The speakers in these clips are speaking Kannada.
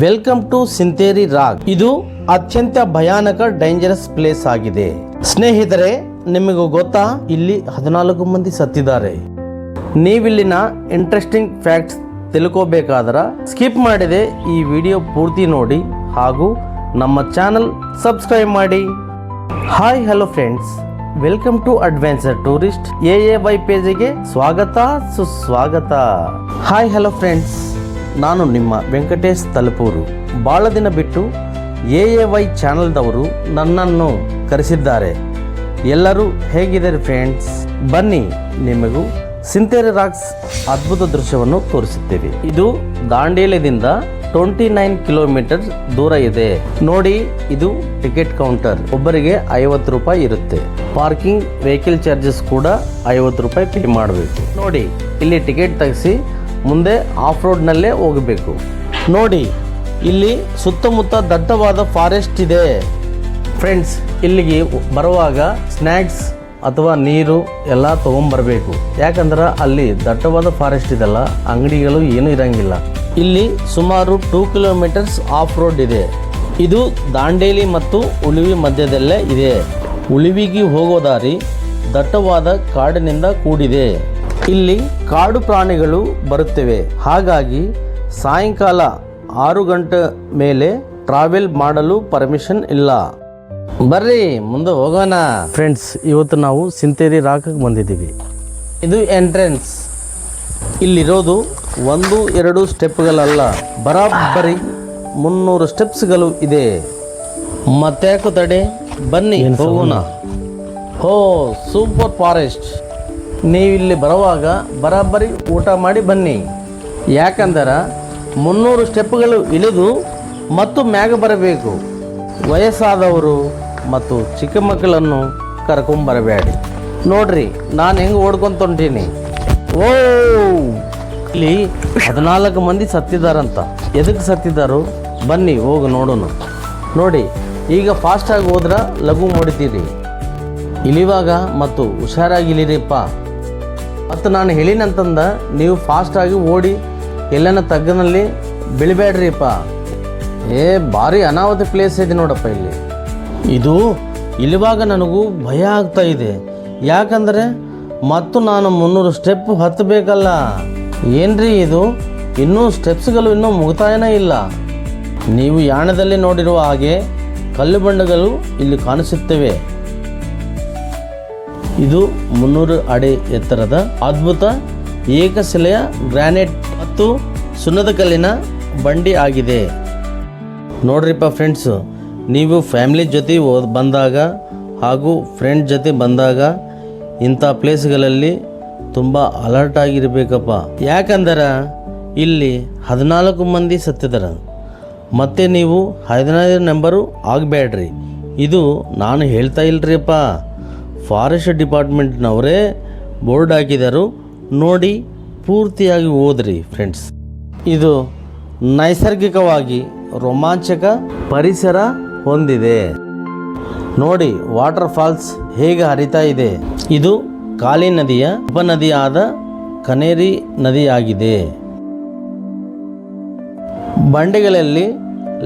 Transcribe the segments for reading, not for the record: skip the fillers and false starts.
Welcome to ಸಿಂತೇರಿ rock. ಇದು ಅತ್ಯಂತ ಭಯಾನಕ ಡೇಂಜರಸ್ ಪ್ಲೇಸ್ ಆಗಿದೆ. ಸ್ನೇಹಿತರೆ, ನಿಮಗೂ ಗೊತ್ತಾ, ಇಲ್ಲಿ 14 ಮಂದಿ ಸತ್ತಿದ್ದಾರೆ. ನೀವಿಲ್ಲಿನ ಇಂಟ್ರೆಸ್ಟಿಂಗ್ ಫ್ಯಾಕ್ಟ್ಸ್ ತಿಳ್ಕೋಬೇಕಾದ್ರೆ ಸ್ಕಿಪ್ ಮಾಡಿದೆ ಈ ವಿಡಿಯೋ ಪೂರ್ತಿ ನೋಡಿ ಹಾಗೂ ನಮ್ಮ ಚಾನಲ್ ಸಬ್ಸ್ಕ್ರೈಬ್ ಮಾಡಿ. Hi hello friends, welcome to adventure tourist AAY ಪೇಜಿಗೆ ಸ್ವಾಗತ ಸುಸ್ವಾಗತ. ಹಾಯ್ ಹಲೋ ಫ್ರೆಂಡ್ಸ್, ನಾನು ನಿಮ್ಮ ವೆಂಕಟೇಶ್ ತಲಪೂರು. ಭಾಳ ದಿನ ಬಿಟ್ಟು AAY ಚಾನಲ್ದವರು ನನ್ನನ್ನು ಕರೆಸಿದ್ದಾರೆ. ಎಲ್ಲರೂ ಹೇಗಿದ್ದಾರೆ ಫ್ರೆಂಡ್ಸ್? ಬನ್ನಿ, ನಿಮಗೂ ಸಿಂತೇರಿ ರಾಕ್ಸ್ ಅದ್ಭುತ ದೃಶ್ಯವನ್ನು ತೋರಿಸುತ್ತೇವೆ. ಇದು ದಾಂಡೇಲಿಯಿಂದ 29 ಕಿಲೋಮೀಟರ್ ದೂರ ಇದೆ. ನೋಡಿ, ಇದು ಟಿಕೆಟ್ ಕೌಂಟರ್. ಒಬ್ಬರಿಗೆ 50 ರೂಪಾಯಿ ಇರುತ್ತೆ. ಪಾರ್ಕಿಂಗ್ ವೆಹಿಕಲ್ ಚಾರ್ಜಸ್ ಕೂಡ 50 ರೂಪಾಯಿ ಪೇ ಮಾಡಬೇಕು. ನೋಡಿ, ಇಲ್ಲಿ ಟಿಕೆಟ್ ತೆಗೆಸಿ ಮುಂದೆ ಆಫ್ ರೋಡ್ನಲ್ಲೇ ಹೋಗಬೇಕು. ನೋಡಿ, ಇಲ್ಲಿ ಸುತ್ತಮುತ್ತ ದಟ್ಟವಾದ ಫಾರೆಸ್ಟ್ ಇದೆ. ಫ್ರೆಂಡ್ಸ್, ಇಲ್ಲಿಗೆ ಬರುವಾಗ ಸ್ನ್ಯಾಕ್ಸ್ ಅಥವಾ ನೀರು ಎಲ್ಲ ತೊಗೊಂಬರ್ಬೇಕು. ಯಾಕಂದ್ರೆ ಅಲ್ಲಿ ದಟ್ಟವಾದ ಫಾರೆಸ್ಟ್ ಇದೆಲ್ಲ, ಅಂಗಡಿಗಳು ಏನೂ ಇರಂಗಿಲ್ಲ. ಇಲ್ಲಿ ಸುಮಾರು 2 ಕಿಲೋಮೀಟರ್ಸ್ ಆಫ್ ರೋಡ್ ಇದೆ. ಇದು ದಾಂಡೇಲಿ ಮತ್ತು ಉಳಿವಿ ಮಧ್ಯದಲ್ಲೇ ಇದೆ. ಉಳಿವಿಗೆ ಹೋಗೋ ದಾರಿ ದಟ್ಟವಾದ ಕಾಡಿನಿಂದ ಕೂಡಿದೆ. ಇಲ್ಲಿ ಕಾಡು ಪ್ರಾಣಿಗಳು ಬರುತ್ತವೆ. ಹಾಗಾಗಿ ಸಾಯಂಕಾಲ 6 ಗಂಟೆ ಮೇಲೆ ಟ್ರಾವೆಲ್ ಮಾಡಲು ಪರ್ಮಿಷನ್ ಇಲ್ಲ. ಬರ್ರಿ ಮುಂದೆ ಹೋಗೋಣ. ಫ್ರೆಂಡ್ಸ್, ಇವತ್ತು ನಾವು ಸಿಂತೇರಿ ರಾಕ್ಗೆ ಬಂದಿದ್ದೀವಿ. ಇದು ಎಂಟ್ರೆನ್ಸ್. ಇಲ್ಲಿರೋದು 1-2 ಸ್ಟೆಪ್ಗಳಲ್ಲ, ಬರಾಬರಿ 300 ಸ್ಟೆಪ್ಸ್ಗಳು ಇದೆ. ಮತ್ತ್ಯಾಕೋ ತಡೆ, ಬನ್ನಿ ಹೋಗೋಣ. ಹೋ, ಸೂಪರ್ ಫಾರೆಸ್ಟ್. ನೀವಿಲ್ಲಿ ಬರುವಾಗ ಬರಾಬರಿ ಊಟ ಮಾಡಿ ಬನ್ನಿ. ಯಾಕಂದ್ರೆ 300 ಸ್ಟೆಪ್ಗಳು ಇಳಿದು ಮತ್ತು ಮ್ಯಾಗ ಬರಬೇಕು. ವಯಸ್ಸಾದವರು ಮತ್ತು ಚಿಕ್ಕ ಮಕ್ಕಳನ್ನು ಕರ್ಕೊಂಬರಬೇಡಿ. ನೋಡ್ರಿ, ನಾನು ಹೆಂಗೆ ಓಡ್ಕೊಂತ ಹೊಂಟೀನಿ. ಓ, ಇಲ್ಲಿ 14 ಮಂದಿ ಸತ್ತಿದಾರಂತ. ಎದಕ್ಕೆ ಸತ್ತಿದ್ದಾರೋ ಬನ್ನಿ ಹೋಗಿ ನೋಡೋಣ. ನೋಡಿ, ಈಗ ಫಾಸ್ಟಾಗಿ ಹೋದ್ರೆ ಲಘು ನೋಡ್ತೀರಿ. ಇಳಿವಾಗ ಮತ್ತು ಹುಷಾರಾಗಿ ಇಳಿರಿಪ್ಪ. ಮತ್ತು ನಾನು ಹೇಳಿನಂತಂದ ನೀವು ಫಾಸ್ಟಾಗಿ ಓಡಿ ಎಲ್ಲನ ತಗ್ಗಿನಲ್ಲಿ ಬೀಳಬೇಡ್ರಿಪ್ಪ. ಭಾರಿ ಅನಾಹುತ ಪ್ಲೇಸ್ ಇದೆ ನೋಡಪ್ಪ ಇಲ್ಲಿ. ಇದು ಇಳಿವಾಗ ನನಗೂ ಭಯ ಆಗ್ತಾ ಇದೆ. ಯಾಕಂದರೆ ಮತ್ತು ನಾನು 300 ಸ್ಟೆಪ್ ಹತ್ತಬೇಕಲ್ಲ. ಏನ್ರಿ ಇದು, ಇನ್ನೂ ಸ್ಟೆಪ್ಸ್ಗಳು ಇನ್ನೂ ಮುಗಿತಾಯನೇ ಇಲ್ಲ. ನೀವು ಯಾಣದಲ್ಲಿ ನೋಡಿರುವ ಹಾಗೆ ಕಲ್ಲು ಬಂಡೆಗಳು ಇಲ್ಲಿ ಕಾಣಿಸುತ್ತವೆ. ಇದು 300 ಅಡಿ ಎತ್ತರದ ಅದ್ಭುತ ಏಕಶಿಲೆಯ ಗ್ರಾನೈಟ್ ಮತ್ತು ಸುಣ್ಣದ ಕಲ್ಲಿನ ಬಂಡಿ ಆಗಿದೆ. ನೋಡ್ರಿಪ್ಪ ಫ್ರೆಂಡ್ಸು, ನೀವು ಫ್ಯಾಮಿಲಿ ಜೊತೆ ಬಂದಾಗ ಹಾಗೂ ಫ್ರೆಂಡ್ ಜೊತೆ ಬಂದಾಗ ಇಂಥ ಪ್ಲೇಸ್ಗಳಲ್ಲಿ ತುಂಬ ಅಲರ್ಟ್ ಆಗಿರಬೇಕಪ್ಪ. ಯಾಕಂದ್ರೆ ಇಲ್ಲಿ 14 ಮಂದಿ ಸತ್ತಿದ್ದಾರೆ. ಮತ್ತು ನೀವು 15 ನಂಬರು ಆಗಬೇಡ್ರಿ. ಇದು ನಾನು ಹೇಳ್ತಾ ಇಲ್ರಿಪ್ಪ, ಫಾರೆಸ್ಟ್ ಡಿಪಾರ್ಟ್ಮೆಂಟ್ನವರೇ ಬೋರ್ಡ್ ಹಾಕಿದರು. ನೋಡಿ, ಪೂರ್ತಿಯಾಗಿ ಓದ್ರಿ ಫ್ರೆಂಡ್ಸ್. ಇದು ನೈಸರ್ಗಿಕವಾಗಿ ರೋಮಾಂಚಕ ಪರಿಸರ ಹೊಂದಿದೆ. ನೋಡಿ, ವಾಟರ್ ಫಾಲ್ಸ್ ಹೇಗೆ ಹರಿತಾ ಇದೆ. ಇದು ಕಾಲಿ ನದಿಯ ಉಪನದಿಯಾದ ಕನೇರಿ ನದಿಯಾಗಿದೆ. ಬಂಡೆಗಳಲ್ಲಿ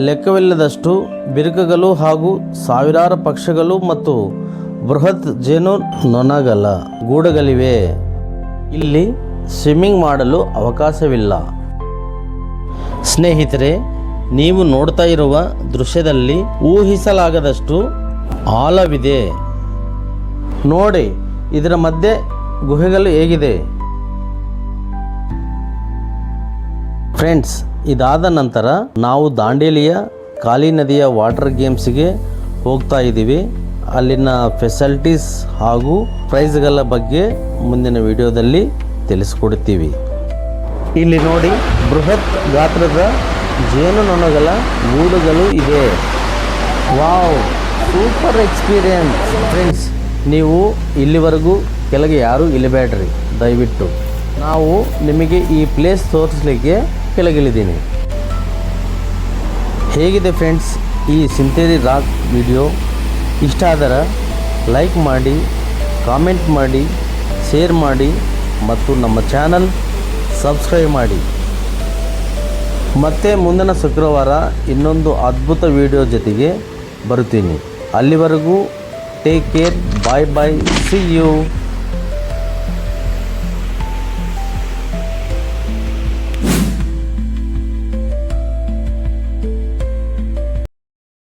ಲೆಕ್ಕವಿಲ್ಲದಷ್ಟು ಬಿರುಕುಗಳು ಹಾಗೂ ಸಾವಿರಾರು ಪಕ್ಷಿಗಳು ಮತ್ತು ಬೃಹತ್ ಜೇನು ನೊಣಗಳ ಗೂಡುಗಳಿವೆ. ಇಲ್ಲಿ ಸ್ವಿಮ್ಮಿಂಗ್ ಮಾಡಲು ಅವಕಾಶವಿಲ್ಲ. ಸ್ನೇಹಿತರೆ, ನೀವು ನೋಡ್ತಾ ಇರುವ ದೃಶ್ಯದಲ್ಲಿ ಊಹಿಸಲಾಗದಷ್ಟು ಆಳವಿದೆ. ನೋಡಿ, ಇದರ ಮಧ್ಯೆ ಗುಹೆಗಳು ಹೇಗಿದೆ. ಫ್ರೆಂಡ್ಸ್, ಇದಾದ ನಂತರ ನಾವು ದಾಂಡೇಲಿಯ ಕಾಲಿ ನದಿಯ ವಾಟರ್ ಗೇಮ್ಸ್ಗೆ ಹೋಗ್ತಾ ಇದ್ದೀವಿ. ಅಲ್ಲಿನ ಫೆಸಿಲಿಟೀಸ್ ಹಾಗೂ ಪ್ರೈಸ್ಗಳ ಬಗ್ಗೆ ಮುಂದಿನ ವಿಡಿಯೋದಲ್ಲಿ ತಿಳಿಸ್ಕೊಡ್ತೀವಿ. ಇಲ್ಲಿ ನೋಡಿ, ಬೃಹತ್ ಗಾತ್ರದ ಜೇನುನೊಣಗಳ ಗೂಡುಗಳು ಇದೆ. Wow, super experience. ಫ್ರೆಂಡ್ಸ್, ನೀವು ಇಲ್ಲಿವರೆಗೂ ಕೆಳಗೆ ಯಾರೂ ಇಳಿಬೇಡ್ರಿ ದಯವಿಟ್ಟು. ನಾವು ನಿಮಗೆ ಈ ಪ್ಲೇಸ್ ತೋರಿಸಲಿಕ್ಕೆ ಕೆಳಗಿಳಿದ್ದೀನಿ. ಹೇಗಿದೆ ಫ್ರೆಂಡ್ಸ್ ಈ ಸಿಂತೇರಿ ರಾಕ್ ವಿಡಿಯೋ? ಇಷ್ಟ ಆದರೆ ಲೈಕ್ ಮಾಡಿ, ಕಾಮೆಂಟ್ ಮಾಡಿ, ಶೇರ್ ಮಾಡಿ ಮತ್ತು ನಮ್ಮ ಚಾನಲ್ ಸಬ್ಸ್ಕ್ರೈಬ್ ಮಾಡಿ. ಮತ್ತೆ ಮುಂದಿನ ಶುಕ್ರವಾರ ಇನ್ನೊಂದು ಅದ್ಭುತ ವಿಡಿಯೋ ಜೊತೆಗೆ ಬರುತ್ತೀನಿ. ಅಲ್ಲಿವರೆಗೂ take care, bye bye, see you.